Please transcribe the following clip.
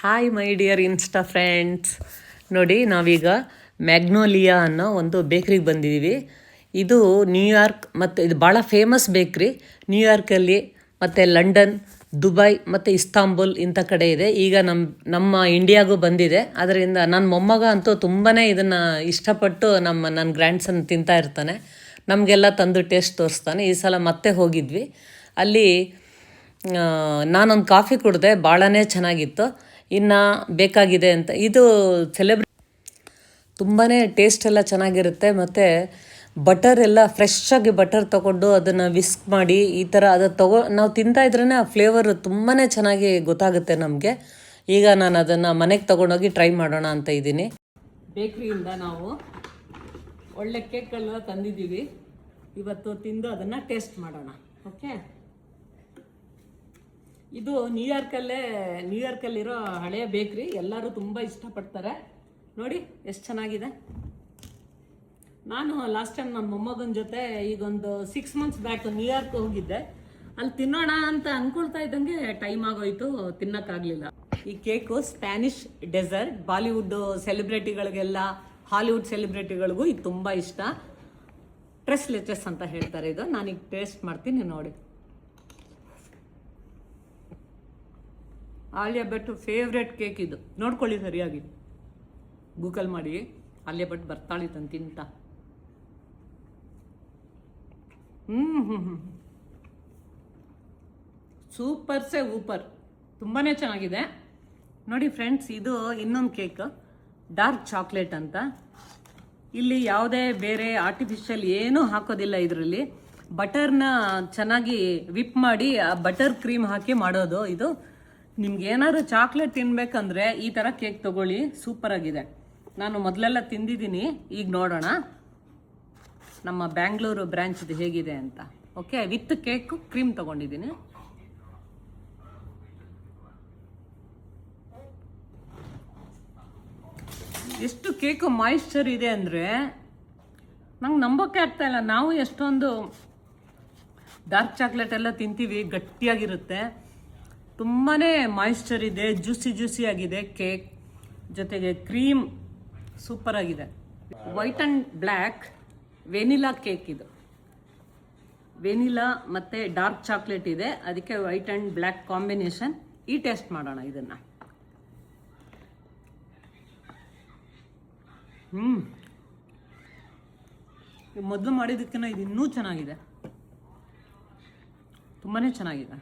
Hi my dear insta friends. ನೋಡಿ, ನಾವೀಗ Magnolia ಅನ್ನೋ ಒಂದು ಬೇಕ್ರಿಗೆ ಬಂದಿದ್ದೀವಿ. ಇದು ನ್ಯೂಯಾರ್ಕ್ ಮತ್ತು ಇದು ಭಾಳ ಫೇಮಸ್ ಬೇಕ್ರಿ. ನ್ಯೂಯಾರ್ಕಲ್ಲಿ ಮತ್ತು ಲಂಡನ್, ದುಬೈ ಮತ್ತು ಇಸ್ತಾಂಬುಲ್ ಇಂಥ ಕಡೆ ಇದೆ. ಈಗ ನಮ್ಮ ಇಂಡಿಯಾಗೂ ಬಂದಿದೆ. ಅದರಿಂದ ನನ್ನ ಮೊಮ್ಮಗ ಅಂತೂ ತುಂಬಾ ಇದನ್ನು ಇಷ್ಟಪಟ್ಟು ನನ್ನ ಗ್ರ್ಯಾಂಡ್ ಸನ್ ತಿಂತಾ ಇರ್ತಾನೆ. ನಮಗೆಲ್ಲ ತಂದು ಟೇಸ್ಟ್ ತೋರಿಸ್ತಾನೆ. ಈ ಸಲ ಮತ್ತೆ ಹೋಗಿದ್ವಿ. ಅಲ್ಲಿ ನಾನೊಂದು ಕಾಫಿ ಕುಡಿದೆ, ಭಾಳನೇ ಚೆನ್ನಾಗಿತ್ತು. ಇನ್ನು ಬೇಕಾಗಿದೆ ಅಂತ ಇದು ತುಂಬಾ ಟೇಸ್ಟ್ ಎಲ್ಲ ಚೆನ್ನಾಗಿರುತ್ತೆ. ಮತ್ತು ಬಟರ್ ಎಲ್ಲ ಫ್ರೆಶ್ಶಾಗಿ ಬಟರ್ ತೊಗೊಂಡು ಅದನ್ನು ವಿಸ್ಕ್ ಮಾಡಿ ಈ ಥರ ಅದು ನಾವು ತಿಂತಾಯಿದ್ರೇ ಆ ಫ್ಲೇವರು ತುಂಬಾ ಚೆನ್ನಾಗಿ ಗೊತ್ತಾಗುತ್ತೆ ನಮಗೆ. ಈಗ ನಾನು ಅದನ್ನು ಮನೆಗೆ ತೊಗೊಂಡೋಗಿ ಟ್ರೈ ಮಾಡೋಣ ಅಂತ ಇದ್ದೀನಿ. ಬೇಕ್ರಿಯಿಂದ ನಾವು ಒಳ್ಳೆ ಕೇಕ್ಗಳನ್ನ ತಂದಿದ್ದೀವಿ. ಇವತ್ತು ತಿಂದು ಅದನ್ನು ಟೇಸ್ಟ್ ಮಾಡೋಣ. ಓಕೆ, ಇದು ನ್ಯೂಯಾರ್ಕಲ್ಲಿರೋ ಹಳೆಯ ಬೇಕ್ರಿ. ಎಲ್ಲರೂ ತುಂಬ ಇಷ್ಟಪಡ್ತಾರೆ. ನೋಡಿ ಎಷ್ಟು ಚೆನ್ನಾಗಿದೆ. ನಾನು ಲಾಸ್ಟ್ ಟೈಮ್ ನಮ್ಮ ಮೊಮ್ಮಗನ ಜೊತೆ ಈಗೊಂದು 6 months ಬ್ಯಾಕ್ ನ್ಯೂಯಾರ್ಕ್ ಹೋಗಿದ್ದೆ. ಅಲ್ಲಿ ತಿನ್ನೋಣ ಅಂತ ಅಂದ್ಕೊಳ್ತಾ ಇದ್ದಂಗೆ ಟೈಮ್ ಆಗೋಯ್ತು, ತಿನ್ನೋಕ್ಕಾಗಲಿಲ್ಲ. ಈ ಕೇಕು ಸ್ಪ್ಯಾನಿಷ್ ಡೆಸರ್ಟ್. ಬಾಲಿವುಡ್ ಸೆಲೆಬ್ರಿಟಿಗಳಿಗೆಲ್ಲ, ಹಾಲಿವುಡ್ ಸೆಲೆಬ್ರಿಟಿಗಳಿಗೂ ಇದು ತುಂಬ ಇಷ್ಟ. ಟ್ರೆಸ್ ಲೆಚಸ್ ಅಂತ ಹೇಳ್ತಾರೆ ಇದು. ನಾನೀಗ ಟೇಸ್ಟ್ ಮಾಡ್ತೀನಿ, ನೋಡಿ. ಆಲಿಯಾ ಭಟ್ ಫೇವ್ರೆಟ್ ಕೇಕ್ ಇದು. ನೋಡ್ಕೊಳ್ಳಿ ಸರಿಯಾಗಿ, ಗೂಗಲ್ ಮಾಡಿ. ಆಲಿಯಾ ಭಟ್ ಬರ್ತಾಳಿತಂತ ತಿಂತ. ಸೂಪರ್ಸೇ ಊಪರ್, ತುಂಬಾ ಚೆನ್ನಾಗಿದೆ. ನೋಡಿ ಫ್ರೆಂಡ್ಸ್, ಇದು ಇನ್ನೊಂದು ಕೇಕ್, ಡಾರ್ಕ್ ಚಾಕ್ಲೇಟ್ ಅಂತ. ಇಲ್ಲಿ ಯಾವುದೇ ಬೇರೆ ಆರ್ಟಿಫಿಷಿಯಲ್ ಏನೂ ಹಾಕೋದಿಲ್ಲ ಇದರಲ್ಲಿ. ಬಟರ್ನ ಚೆನ್ನಾಗಿ ವಿಪ್ ಮಾಡಿ ಆ ಬಟರ್ ಕ್ರೀಮ್ ಹಾಕಿ ಮಾಡೋದು ಇದು. ನಿಮ್ಗೆ ಏನಾದ್ರು ಚಾಕ್ಲೇಟ್ ತಿನ್ಬೇಕಂದ್ರೆ ಈ ಥರ ಕೇಕ್ ತೊಗೊಳ್ಳಿ, ಸೂಪರಾಗಿದೆ. ನಾನು ಮೊದಲೆಲ್ಲ ತಿಂದಿದ್ದೀನಿ. ಈಗ ನೋಡೋಣ ನಮ್ಮ ಬ್ಯಾಂಗ್ಳೂರು ಬ್ರಾಂಚ್ದು ಹೇಗಿದೆ ಅಂತ. ಓಕೆ, ವಿತ್ ಕೇಕ್ ಕ್ರೀಮ್ ತೊಗೊಂಡಿದ್ದೀನಿ. ಎಷ್ಟು ಕೇಕು ಮಾಯಿಶ್ಚರ್ ಇದೆ ಅಂದರೆ ನಂಗೆ ನಂಬೋಕೆ ಆಗ್ತಾ ಇಲ್ಲ. ನಾವು ಎಷ್ಟೊಂದು ಡಾರ್ಕ್ ಚಾಕ್ಲೇಟ್ ಎಲ್ಲ ತಿಂತೀವಿ, ಗಟ್ಟಿಯಾಗಿರುತ್ತೆ. ತುಂಬಾ ಮಾಯಿಶ್ಚರ್ ಇದೆ, ಜ್ಯೂಸಿ ಆಗಿದೆ ಕೇಕ್. ಜೊತೆಗೆ ಕ್ರೀಮ್ ಸೂಪರಾಗಿದೆ. White and black vanilla cake ಇದು. ವೆನಿಲಾ ಮತ್ತು ಡಾರ್ಕ್ ಚಾಕ್ಲೇಟ್ ಇದೆ, ಅದಕ್ಕೆ ವೈಟ್ ಆ್ಯಂಡ್ ಬ್ಲ್ಯಾಕ್ ಕಾಂಬಿನೇಷನ್. ಈ ಟೇಸ್ಟ್ ಮಾಡೋಣ ಇದನ್ನು. ಮೊದಲು ಮಾಡಿದ್ದಕ್ಕಿಂತ ಇದು ಇನ್ನೂ ಚೆನ್ನಾಗಿದೆ, ತುಂಬಾ ಚೆನ್ನಾಗಿದೆ.